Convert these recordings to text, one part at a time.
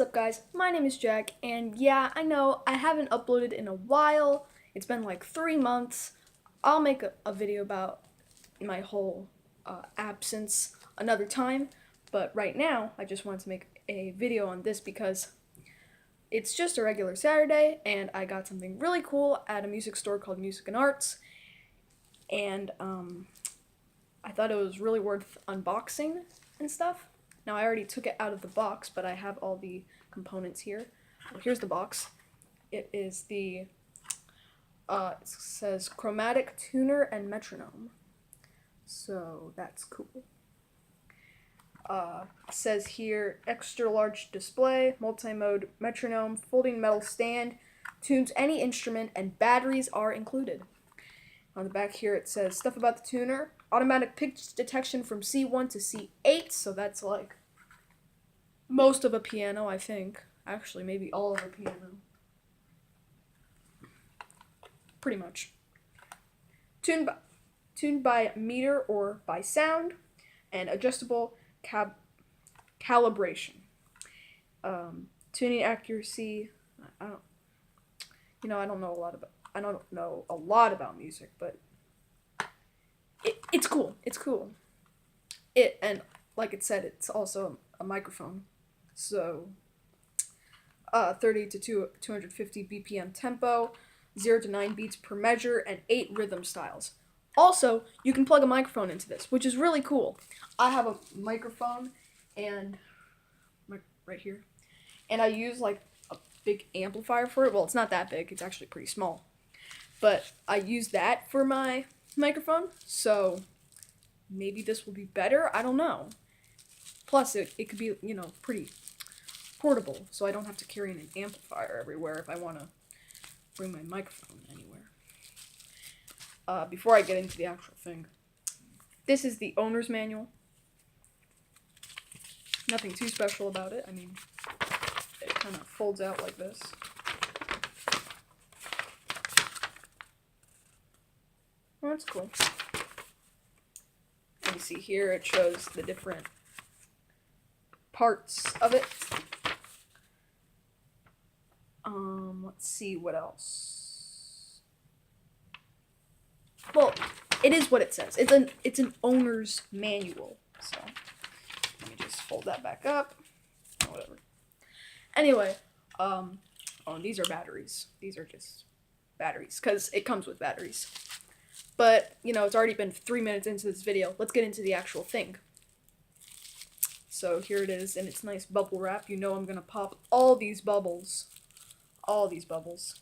up, guys? My name is Jack, and yeah, I know I haven't uploaded in a while. It's been like 3 months. I'll make a video about my whole absence another time, but right now I just wanted to make a video on this because it's just a regular Saturday, and I got something really cool at a music store called Music and Arts, and I thought it was really worth unboxing and stuff. Now, I already took it out of the box, but I have all the components here. Well, here's the box. It is the, it says Chromatic tuner and Metronome. So, that's cool. It says here, extra large display, multi-mode metronome, folding metal stand, tunes any instrument, and batteries are included. On the back here it says stuff about the tuner, automatic pitch detection from C1 to C8, so that's like most of a piano, I think. Actually, maybe all of a piano. Pretty much. Tuned by meter or by sound, and adjustable calibration. Tuning accuracy, I don't know a lot about music, but it's cool. It's cool. And like it said, it's also a microphone. So 30 to 250 BPM tempo, 0 to 9 beats per measure, and 8 rhythm styles. Also, you can plug a microphone into this, which is really cool. I have a microphone and right here, and I use like a big amplifier for it. Well, it's not that big. It's actually pretty small. But I use that for my microphone, so maybe this will be better. I don't know. Plus, it could be, pretty portable, so I don't have to carry an amplifier everywhere if I want to bring my microphone anywhere. Before I get into the actual thing, this is the owner's manual. Nothing too special about it. I mean, it kind of folds out like this. Well, that's cool. You see here it shows the different parts of it. Let's see what else. Well, it is what it says. It's an owner's manual. So let me just fold that back up. Whatever. Anyway, oh, and these are batteries. These are just batteries because it comes with batteries. But, it's already been 3 minutes into this video. Let's get into the actual thing. So here it is in its nice bubble wrap. I'm going to pop all these bubbles. All these bubbles.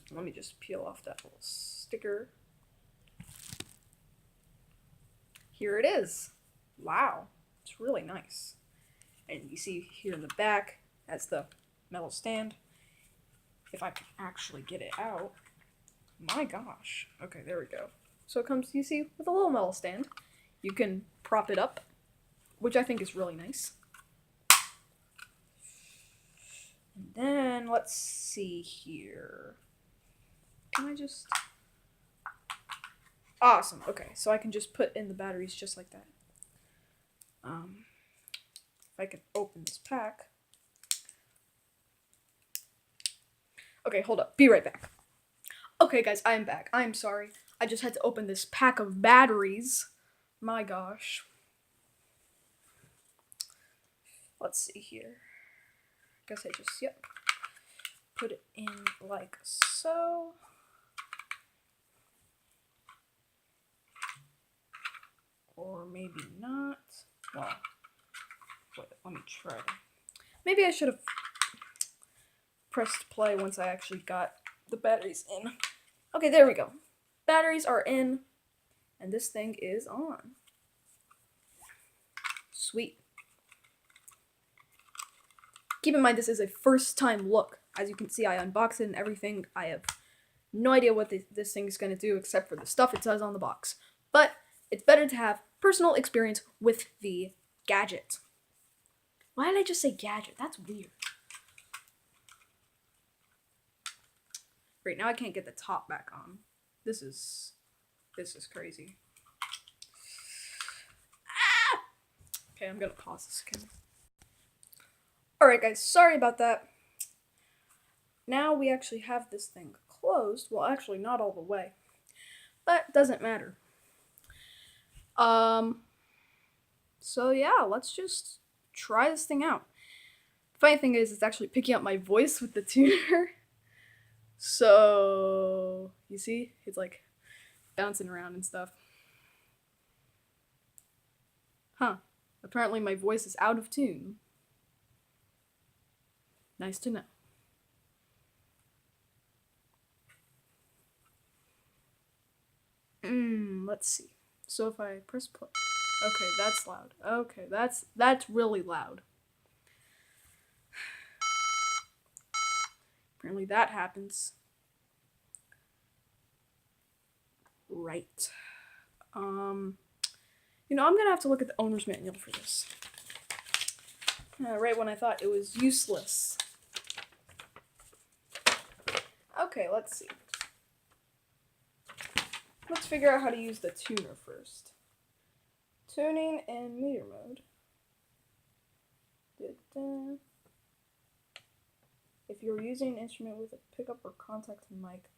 Let me just peel off that little sticker. Here it is. Wow. It's really nice. And you see here in the back, that's the metal stand. If I can actually get it out. My gosh. Okay, there we go. So it comes, you see, with a little metal stand. You can prop it up, which I think is really nice. And then, let's see here. Can I just... Awesome. Okay, so I can just put in the batteries just like that. If I can open this pack. Okay, hold up. Be right back. Okay, guys, I am back. I'm sorry. I just had to open this pack of batteries. My gosh. Let's see here. I guess I just, put it in like so. Or maybe not. Well, wait, let me try. Maybe I should have pressed play once I actually got the batteries in. Okay, there we go. Batteries are in, and this thing is on. Sweet. Keep in mind, this is a first time look. As you can see, I unboxed it and everything. I have no idea what this thing is going to do except for the stuff it says on the box. But it's better to have personal experience with the gadget. Why did I just say gadget? That's weird. Great, now I can't get the top back on. This is crazy. Okay, I'm gonna pause this again. Alright guys, sorry about that. Now we actually have this thing closed. Well, actually not all the way. But doesn't matter. So yeah, let's just try this thing out. The funny thing is, it's actually picking up my voice with the tuner. So, you see? It's like bouncing around and stuff. Huh. Apparently my voice is out of tune. Nice to know. Let's see. So if I press play. Okay, that's loud. Okay, that's really loud. Apparently that happens. Right. You know, I'm gonna have to look at the owner's manual for this. Right when I thought it was useless. Okay, let's see. Let's figure out how to use the tuner first. Tuning in meter mode. If you're using an instrument with a pickup or contact mic.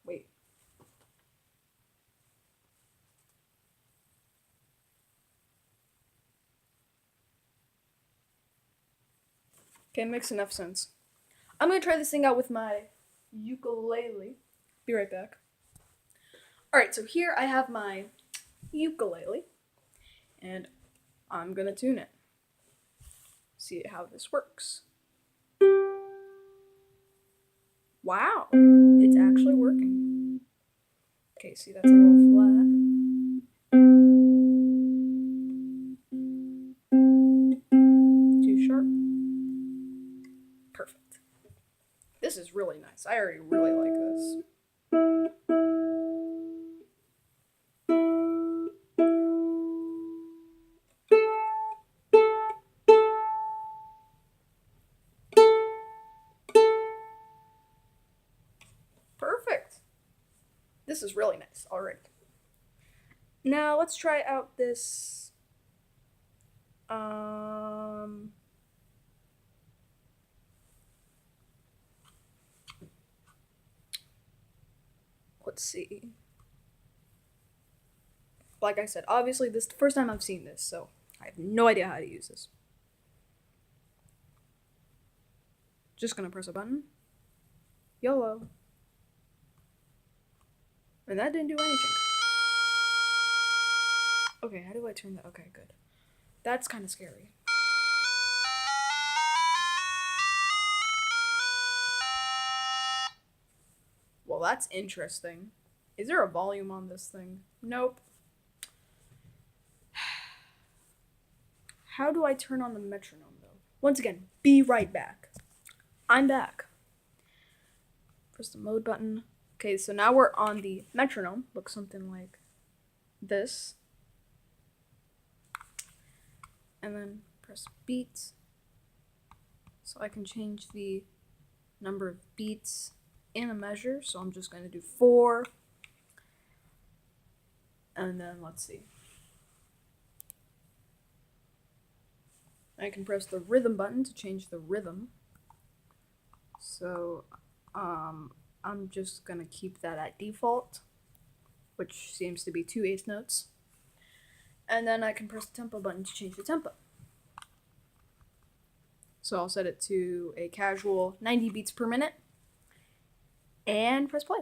Wait. Okay, makes enough sense. I'm gonna try this thing out with my ukulele. Be right back. Alright, so here I have my ukulele, and I'm gonna tune it. See how this works. Wow, it's actually working. Okay, see that's a little flat. Too sharp. Perfect. This is really nice. I already really like this. Perfect. This is really nice. All right. Now let's try out this. Let's see. Like I said, obviously this is the first time I've seen this, so I have no idea how to use this. Just gonna press a button. YOLO. And that didn't do anything. Okay, how do I turn that? Okay, good. That's kind of scary. Well, that's interesting. Is there a volume on this thing? Nope. How do I turn on the metronome, though? Once again, be right back. I'm back. Press the mode button. Okay, so now we're on the metronome. Looks something like this. And then press beats. So I can change the number of beats in a measure. So I'm just going to do 4. And then let's see. I can press the rhythm button to change the rhythm. So I'm just gonna keep that at default, which seems to be 2 eighth notes. And then I can press the tempo button to change the tempo. So I'll set it to a casual 90 beats per minute and press play.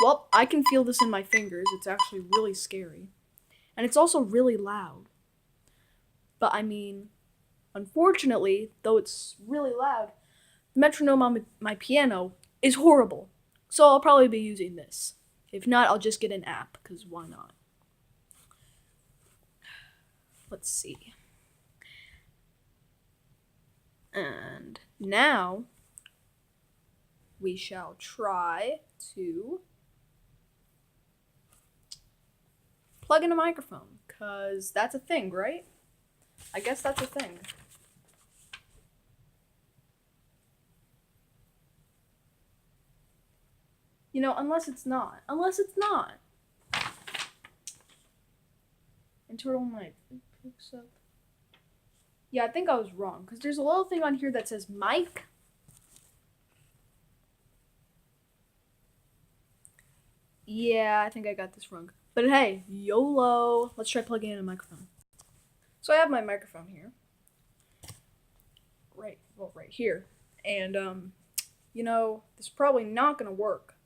Well, I can feel this in my fingers. It's actually really scary. And it's also really loud. But I mean, unfortunately, though it's really loud, the metronome on my piano is horrible. So I'll probably be using this. If not, I'll just get an app, because why not? Let's see. And now we shall try to plug in a microphone, because that's a thing, right? I guess that's a thing. You know, unless it's not. Unless it's not. Internal mic. Picks up. Yeah, I think I was wrong, because there's a little thing on here that says mic. Yeah, I think I got this wrong. But hey, YOLO. Let's try plugging in a microphone. So I have my microphone here. Right here. And, you know, this is probably not gonna work.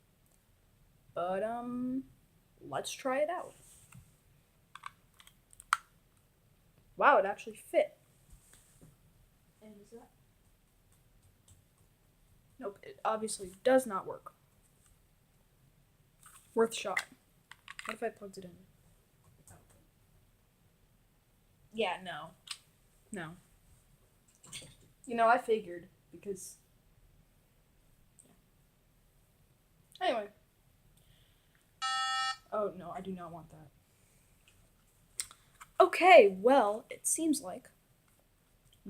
But, let's try it out. Wow, it actually fit. And is that? Nope, it obviously does not work. Worth a shot. What if I plugged it in? Yeah, no. No. You know, I figured, because... Yeah. Anyway. Oh, no, I do not want that. Okay, well, it seems like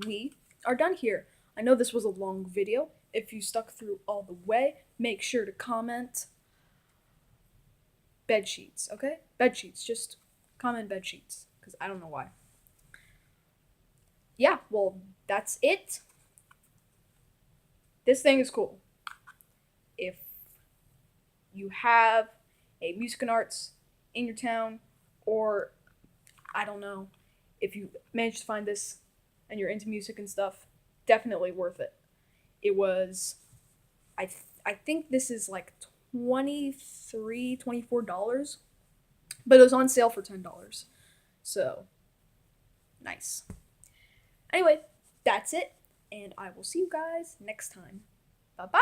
we are done here. I know this was a long video. If you stuck through all the way, make sure to comment bed sheets, okay? Bed sheets, just comment bed sheets, because I don't know why. Yeah, well, that's it. This thing is cool. If you have a music and arts in your town, or I don't know, if you managed to find this and you're into music and stuff, definitely worth it. It was, I think this is like $23, $24, but it was on sale for $10. So, nice. Anyway, that's it, and I will see you guys next time. Bye-bye!